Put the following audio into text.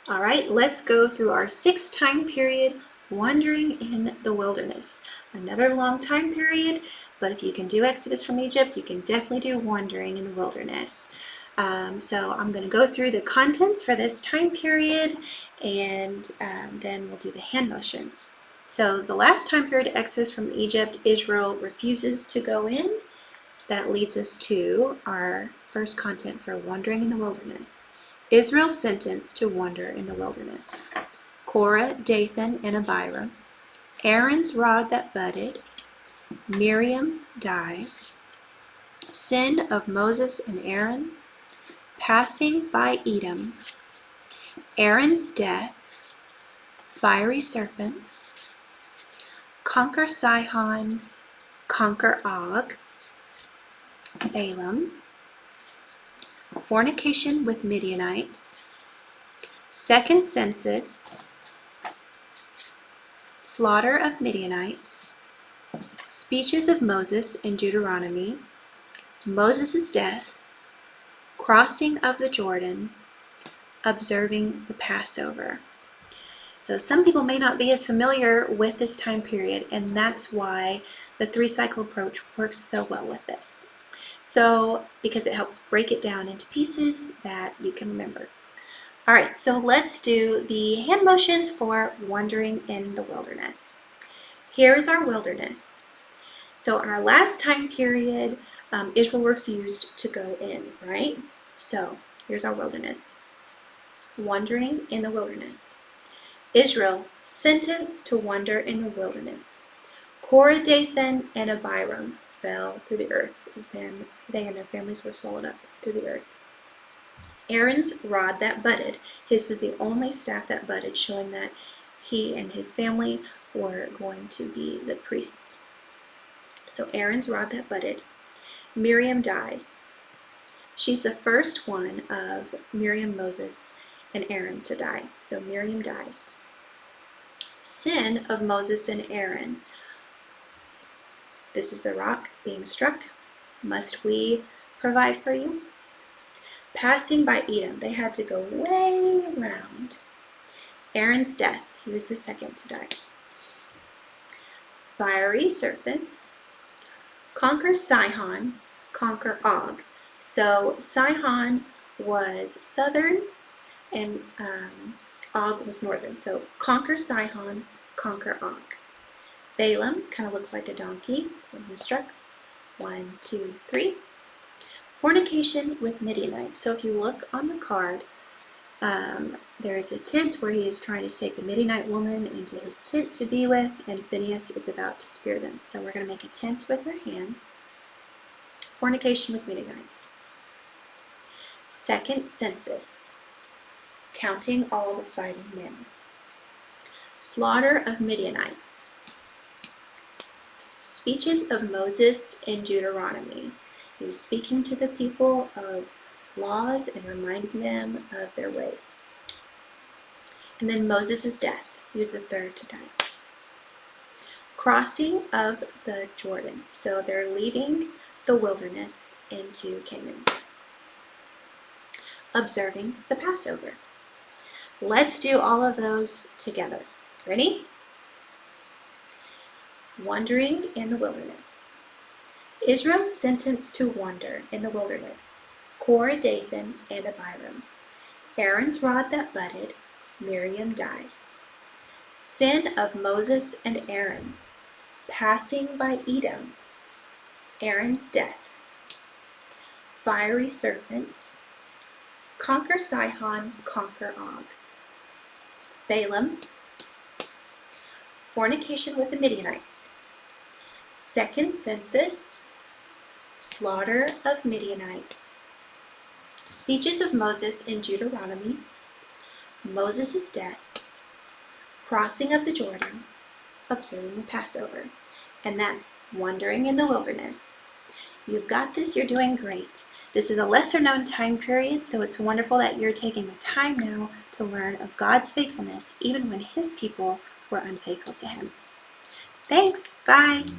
All right, let's go through our sixth time period, wandering in the wilderness. Another long time period, but if you can do Exodus from Egypt, you can definitely do wandering in the wilderness. So I'm going to go through the contents for this time period, and then we'll do the hand motions. So the last time period, Exodus from Egypt, Israel refuses to go in. That leads us to our first content for wandering in the wilderness. Israel's sentence to wander in the wilderness. Korah, Dathan, and Abiram. Aaron's rod that budded. Miriam dies. Sin of Moses and Aaron. Passing by Edom. Aaron's death. Fiery serpents. Conquer Sihon. Conquer Og. Balaam. Fornication with Midianites. Second census. Slaughter of Midianites. Speeches of Moses in Deuteronomy. Moses' death. Crossing of the Jordan. Observing the Passover. So some people may not be as familiar with this time period, and that's why the three-cycle approach works so well with this. So, because it helps break it down into pieces that you can remember. All right, so let's do the hand motions for wandering in the wilderness. Here is our wilderness. So in our last time period, Israel refused to go in, right? So here's our wilderness. Wandering in the wilderness. Israel sentenced to wander in the wilderness. Korah, Dathan, and Abiram fell through the earth. Then they and their families were swallowed up through the earth. Aaron's rod that budded. His was the only staff that budded, showing that he and his family were going to be the priests. So Aaron's rod that budded. Miriam dies. She's the first one of Miriam, Moses, and Aaron to die. So Miriam dies. Sin of Moses and Aaron. This is the rock being struck. Must we provide for you? Passing by Edom, they had to go way around. Aaron's death, he was the second to die. Fiery serpents. Conquer Sihon, conquer Og. So Sihon was southern and Og was northern. So conquer Sihon, conquer Og. Balaam kind of looks like a donkey when he was struck. 1, 2, 3. Fornication with Midianites. So if you look on the card, there is a tent where he is trying to take the Midianite woman into his tent to be with, and Phinehas is about to spear them. So we're going to make a tent with our hand. Fornication with Midianites. Second census. Counting all the fighting men. Slaughter of Midianites. Speeches of Moses in Deuteronomy. He was speaking to the people of laws and reminding them of their ways. And then Moses' death. He was the third to die. Crossing of the Jordan. So they're leaving the wilderness into Canaan. Observing the Passover. Let's do all of those together. Ready? Wandering in the wilderness. Israel sentenced to wander in the wilderness. Korah, Dathan, and Abiram. Aaron's rod that budded. Miriam dies. Sin of Moses and Aaron. Passing by Edom. Aaron's death. Fiery serpents. Conquer Sihon, conquer Og. Balaam. Fornication with the Midianites. Second census. Slaughter of Midianites. Speeches of Moses in Deuteronomy. Moses' death. Crossing of the Jordan. Observing the Passover. And that's wandering in the wilderness. You've got this, you're doing great. This is a lesser known time period, so it's wonderful that you're taking the time now to learn of God's faithfulness, even when His people were unfaithful to Him. Thanks, bye.